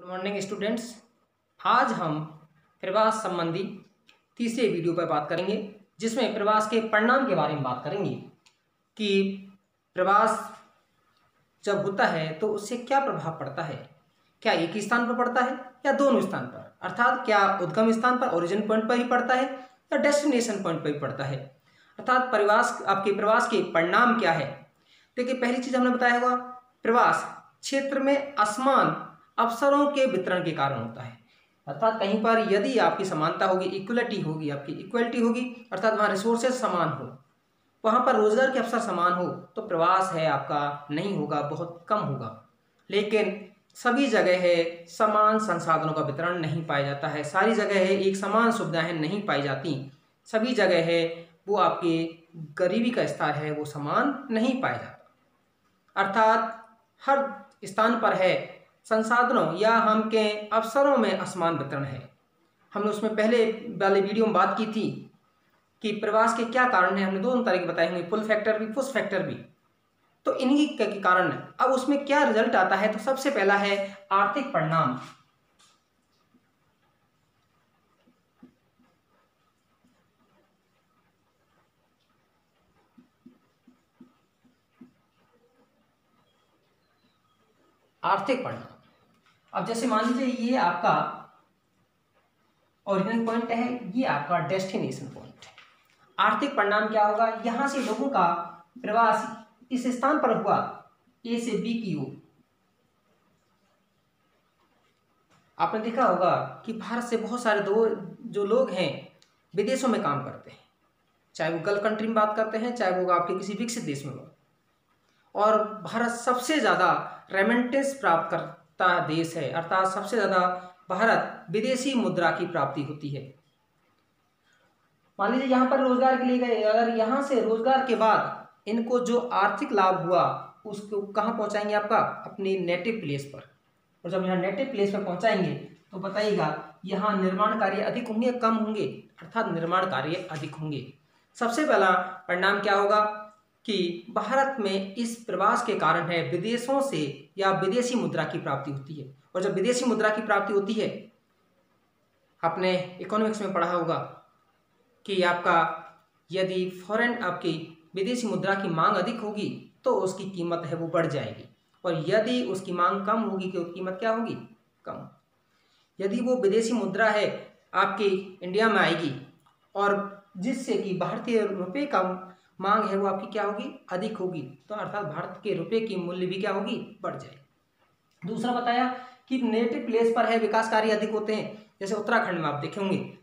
Good morning students. आज हम प्रवास संबंधी तीसरे वीडियो पर बात करेंगे, जिसमें प्रवास के परिणाम के बारे में बात करेंगे कि प्रवास जब होता है तो उससे क्या प्रभाव पड़ता है। क्या एक ही स्थान पर पड़ता है या दोनों स्थान पर, अर्थात क्या उद्गम स्थान पर ओरिजिन पॉइंट पर ही पड़ता है या डेस्टिनेशन पॉइंट पर ही पड़ता है, अर्थात प्रवास के परिणाम क्या है। देखिए, पहली चीज हमने बताया होगा, प्रवास क्षेत्र में असमान अवसरों के वितरण के कारण होता है। अर्थात कहीं पर यदि आपकी समानता होगी, इक्वलिटी होगी, आपकी इक्वलिटी होगी, अर्थात वहाँ रिसोर्सेज समान हो, वहाँ पर रोजगार के अवसर समान हो, तो प्रवास है आपका नहीं होगा, बहुत कम होगा। लेकिन सभी जगह है समान संसाधनों का वितरण नहीं पाया जाता है, सारी जगह है एक समान सुविधाएं नहीं पाई जाती, सभी जगह है वो आपके गरीबी का स्तर है वो समान नहीं पाया जाता। अर्थात हर स्थान पर है संसाधनों या हम के अवसरों में असमान वितरण है। हमने उसमें पहले वाले वीडियो में बात की थी कि प्रवास के क्या कारण है, हमने दोनों तरह के बताए होंगे, पुल फैक्टर भी पुश फैक्टर भी। तो इन्हीं के कारण है। अब उसमें क्या रिजल्ट आता है, तो सबसे पहला है आर्थिक परिणाम। आर्थिक परिणाम, अब जैसे मान लीजिए ये आपका ओरिजिन पॉइंट है, ये आपका डेस्टिनेशन पॉइंट है। आर्थिक परिणाम क्या होगा, यहां से लोगों का प्रवास इस स्थान पर हुआ ए से बी की ओर। आपने देखा होगा कि भारत से बहुत सारे जो लोग हैं विदेशों में काम करते हैं, चाहे वो गल्फ कंट्री में बात करते हैं, चाहे वो आपके किसी विकसित देश में हो। और भारत सबसे ज़्यादा रेमिटेंस प्राप्त करता देश है, अर्थात सबसे ज़्यादा भारत विदेशी मुद्रा की प्राप्ति होती है। मान लीजिए यहाँ पर रोजगार के लिए गए, अगर यहाँ से रोजगार के बाद इनको जो आर्थिक लाभ हुआ उसको कहाँ पहुँचाएंगे, आपका अपने नेटिव प्लेस पर। और जब यहाँ नेटिव प्लेस पर पहुँचाएंगे तो बताइएगा यहाँ निर्माण कार्य अधिक होंगे कम होंगे, अर्थात निर्माण कार्य अधिक होंगे। सबसे पहला परिणाम क्या होगा कि भारत में इस प्रवास के कारण है विदेशों से या विदेशी मुद्रा की प्राप्ति होती है। और जब विदेशी मुद्रा की प्राप्ति होती है, आपने इकोनॉमिक्स में पढ़ा होगा कि आपका यदि फॉरेन आपकी विदेशी मुद्रा की मांग अधिक होगी तो उसकी कीमत है वो बढ़ जाएगी, और यदि उसकी मांग कम होगी तो कीमत क्या होगी, कम। यदि वो विदेशी मुद्रा है आपकी इंडिया में आएगी और जिससे कि भारतीय रुपए का मांग है वो आपकी क्या होगी, अधिक होगी, तो अर्थात भारत के रुपए की मूल्य भी क्या होगी, बढ़ जाएगी। दूसरा बताया कि नेटिव प्लेस पर है विकास कार्य अधिक होते हैं। जैसे उत्तराखंड में आप देखेंगे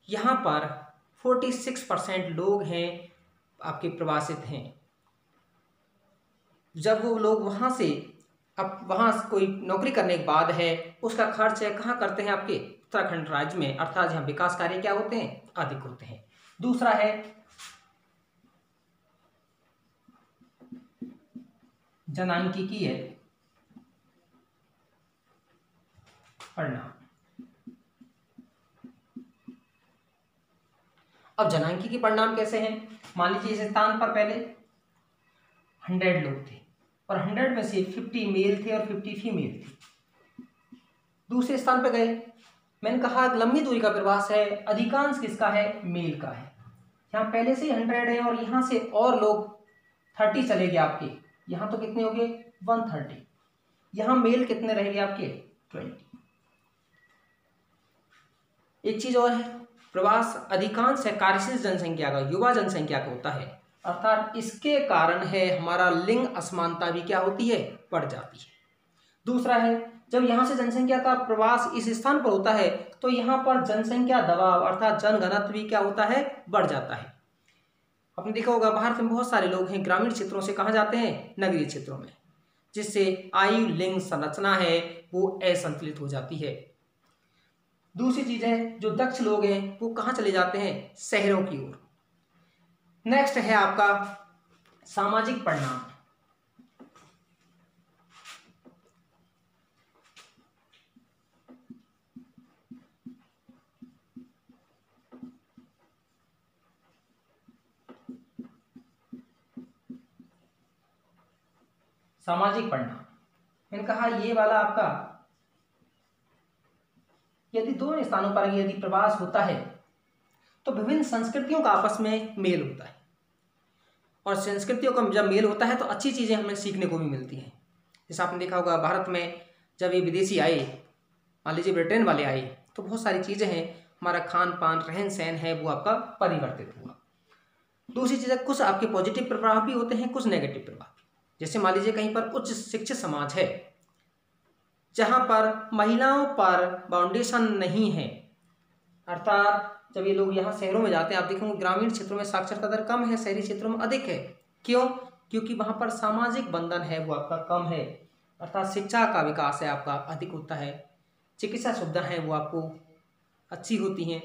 यहाँ पर 46% लोग हैं आपके प्रवासित हैं। जब वो लोग वहाँ से अब वहाँ कोई नौकरी करने के बाद है उसका खर्च है कहाँ करते हैं, आपके उत्तराखंड राज्य में, अर्थात यहाँ विकास कार्य क्या होते हैं, अधिक होते हैं। दूसरा है जनांकिकी है परिणाम। अब जनांकिकी परिणाम कैसे हैं, मान लीजिए इस स्थान पर पहले 100 लोग थे और 100 में से 50 मेल थे और 50 फीमेल थे। दूसरे स्थान पर गए, मैंने कहा लंबी दूरी का प्रवास है, अधिकांश किसका है, मेल का है। यहाँ पहले से ही 100 है और यहाँ से और लोग 30 चले गए आपके, यहाँ तो कितने हो गए 130। यहाँ मेल कितने रह गए आपके 20। एक चीज और है, प्रवास अधिकांश है कार्यशील जनसंख्या का, युवा जनसंख्या का होता है, अर्थात इसके कारण है हमारा लिंग असमानता भी क्या होती है, बढ़ जाती है। दूसरा है जब यहाँ से जनसंख्या का प्रवास इस स्थान पर होता है तो यहाँ पर जनसंख्या दबाव अर्थात जनघनत्व भी क्या होता है, बढ़ जाता है। आपने देखा होगा भारत में बहुत सारे लोग हैं ग्रामीण क्षेत्रों से कहाँ जाते हैं, नगरीय क्षेत्रों में, जिससे आयु लिंग संरचना है वो असंतुलित हो जाती है। दूसरी चीज है जो दक्ष लोग हैं वो कहाँ चले जाते हैं, शहरों की ओर। नेक्स्ट है आपका सामाजिक परिणाम। सामाजिक परिणाम मैंने कहा ये वाला आपका यदि दोनों स्थानों पर यदि प्रवास होता है तो विभिन्न संस्कृतियों का आपस में मेल होता है, और संस्कृतियों का जब मेल होता है तो अच्छी चीज़ें हमें सीखने को भी मिलती हैं। जैसे आपने देखा होगा भारत में जब ये विदेशी आए, मान लीजिए ब्रिटेन वाले आए, तो बहुत सारी चीज़ें हैं, हमारा खान पान रहन सहन है वो आपका परिवर्तित हुआ। दूसरी चीज़ है कुछ आपके पॉजिटिव प्रभाव भी होते हैं, कुछ नेगेटिव प्रभाव। जैसे मान लीजिए कहीं पर उच्च शिक्षित समाज है जहाँ पर महिलाओं पर बाउंडेशन नहीं है, अर्थात जब ये लोग यहाँ शहरों में जाते हैं, आप देखेंगे ग्रामीण क्षेत्रों में साक्षरता दर कम है, शहरी क्षेत्रों में अधिक है। क्यों? क्योंकि वहाँ पर सामाजिक बंधन है वो आपका कम है, अर्थात शिक्षा का विकास है आपका अधिक होता है, चिकित्सा सुविधा है वो आपको अच्छी होती हैं,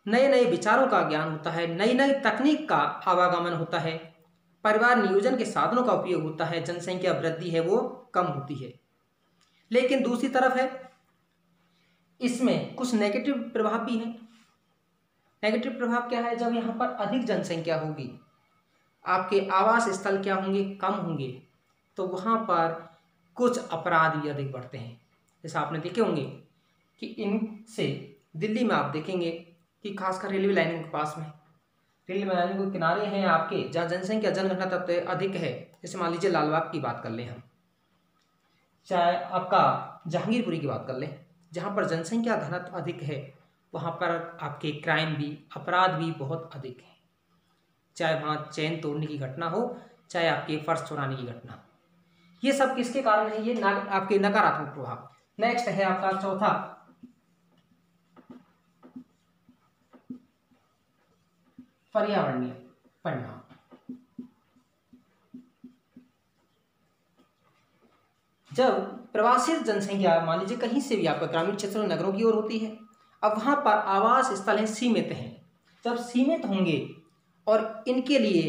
नए नए विचारों का ज्ञान होता है, नई नई तकनीक का आवागमन होता है, परिवार नियोजन के साधनों का उपयोग होता है, जनसंख्या वृद्धि है वो कम होती है। लेकिन दूसरी तरफ है इसमें कुछ नेगेटिव प्रभाव भी हैं। नेगेटिव प्रभाव क्या है? जब यहाँ पर अधिक जनसंख्या होगी, आपके आवास स्थल क्या होंगे? कम होंगे, तो वहाँ पर कुछ अपराध भी अधिक बढ़ते हैं। जैसा आपने देखे होंगे कि इनसे दिल्ली में आप देखेंगे कि खासकर रेलवे लाइनों के पास में, रेलवे लाइनों के किनारे हैं आपके जहाँ जनसंख्या जनघनत्व तत्व अधिक है। जैसे मान लीजिए लालबाग की बात कर लें हम, चाहे आपका जहांगीरपुरी की बात कर लें, जहाँ पर जनसंख्या घनत्व अधिक है वहाँ पर आपके क्राइम भी, अपराध भी बहुत अधिक है, चाहे वहाँ चैन तोड़ने की घटना हो, चाहे आपके पर्स चुराने की घटना हो। ये सब किसके कारण है? ये आपके नकारात्मक प्रभाव। नेक्स्ट है आपका चौथा, पर्यावरणीय परिणाम। जब प्रवासी जनसंख्या मान लीजिए कहीं से भी आपका ग्रामीण क्षेत्रों नगरों की ओर होती है, अब वहाँ पर आवास स्थल हैं सीमित हैं। जब सीमित होंगे और इनके लिए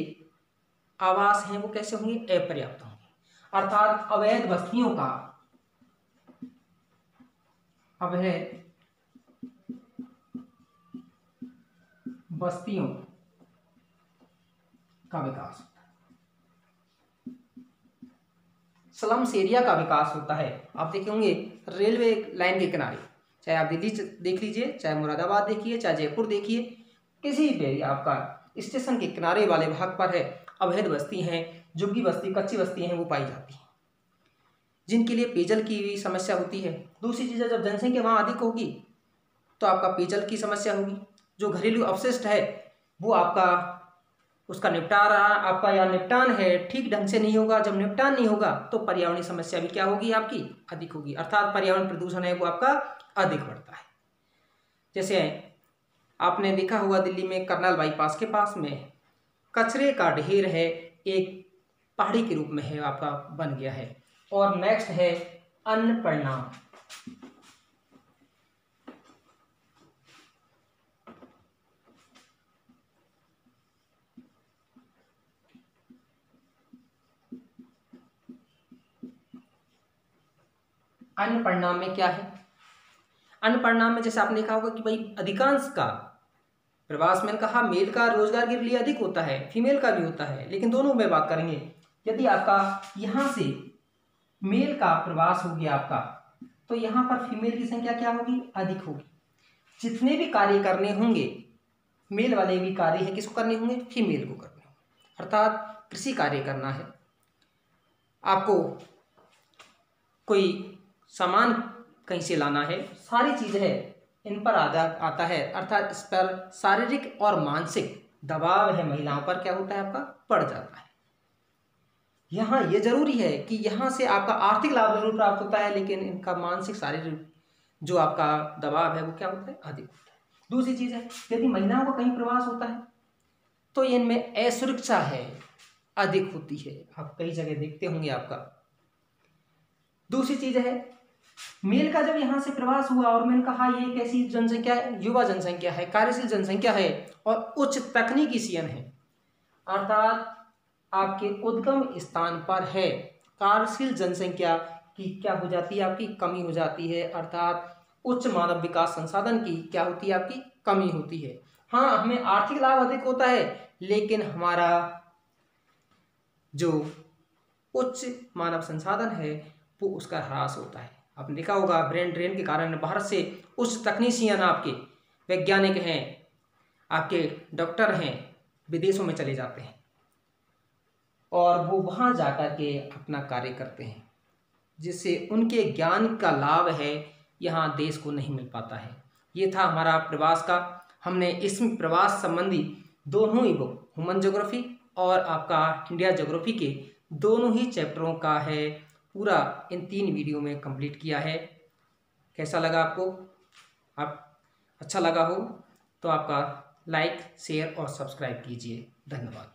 आवास हैं वो कैसे होंगे? अपर्याप्त होंगे, अर्थात अवैध बस्तियों का, अवैध बस्तियों का विकास, स्लम्स एरिया का विकास होता है। आप देखे होंगे रेलवे लाइन के किनारे, चाहे आप दिल्ली देख लीजिए, चाहे मुरादाबाद देखिए, चाहे जयपुर देखिए, किसी भी आपका स्टेशन के किनारे वाले भाग पर है अवैध बस्ती हैं, झुग्गी बस्ती, कच्ची बस्ती हैं वो पाई जाती हैं, जिनके लिए पेयजल की भी समस्या होती है। दूसरी चीज़ है जब जनसंख्या वहाँ अधिक होगी तो आपका पेयजल की समस्या होगी, जो घरेलू अपशिष्ट है वो आपका उसका निपटारा आपका या निपटान है ठीक ढंग से नहीं होगा। जब निपटान नहीं होगा तो पर्यावरणीय समस्या भी क्या होगी? आपकी अधिक होगी, अर्थात पर्यावरण प्रदूषण है वो आपका अधिक बढ़ता है। जैसे आपने देखा होगा दिल्ली में करनाल बाईपास के पास में कचरे का ढेर है, एक पहाड़ी के रूप में है आपका बन गया है। और नेक्स्ट है अन्य परिणाम। अन्य परिणाम में क्या है? अन्य परिणाम में जैसे आपने देखा होगा कि भाई अधिकांश का प्रवास, मैंने कहा मेल का रोजगार के लिए अधिक होता है, फीमेल का भी होता है, लेकिन दोनों में बात करेंगे। यदि आपका यहाँ से मेल का प्रवास हो गया आपका, तो यहाँ पर फीमेल की संख्या क्या होगी? अधिक होगी। जितने भी कार्य करने होंगे, मेल वाले भी कार्य है किसको करने होंगे? फीमेल को करने होंगे। अर्थात कृषि कार्य करना है आपको, कोई सामान कहीं से लाना है, सारी चीज़ है इन पर आता है, अर्थात इस पर शारीरिक और मानसिक दबाव है महिलाओं पर क्या होता है? आपका पड़ जाता है। यहाँ ये जरूरी है कि यहाँ से आपका आर्थिक लाभ जरूर प्राप्त होता है, लेकिन इनका मानसिक शारीरिक जो आपका दबाव है वो क्या होता है? अधिक होता है। दूसरी चीज़ है यदि महिलाओं का कहीं प्रवास होता है तो इनमें असुरक्षा है अधिक होती है, आप कई जगह देखते होंगे आपका। दूसरी चीज़ है मेल का जब यहाँ से प्रवास हुआ, और मैंने कहा ये एक ऐसी जनसंख्या है, युवा जनसंख्या है, कार्यशील जनसंख्या है और उच्च तकनीकी सीयन है, अर्थात आपके उद्गम स्थान पर है। कार्यशील जनसंख्या की क्या हो जाती है? आपकी कमी हो जाती है, अर्थात उच्च मानव विकास संसाधन की क्या होती है? आपकी कमी होती है। हाँ, हमें आर्थिक लाभ अधिक होता है, लेकिन हमारा जो उच्च मानव संसाधन है वो उसका ह्रास होता है। आपने देखा होगा ब्रेन ड्रेन के कारण भारत से उच्च तकनीशियन आपके वैज्ञानिक हैं, आपके डॉक्टर हैं, विदेशों में चले जाते हैं और वो वहाँ जाकर के अपना कार्य करते हैं, जिससे उनके ज्ञान का लाभ है यहाँ देश को नहीं मिल पाता है। ये था हमारा प्रवास का। हमने इसमें प्रवास संबंधी दोनों ही बुक, ह्यूमन ज्योग्राफी और आपका इंडिया ज्योग्राफी के दोनों ही चैप्टरों का है पूरा इन 3 वीडियो में कंप्लीट किया है। कैसा लगा आपको? आप अच्छा लगा हो तो आपका लाइक, शेयर और सब्सक्राइब कीजिए। धन्यवाद।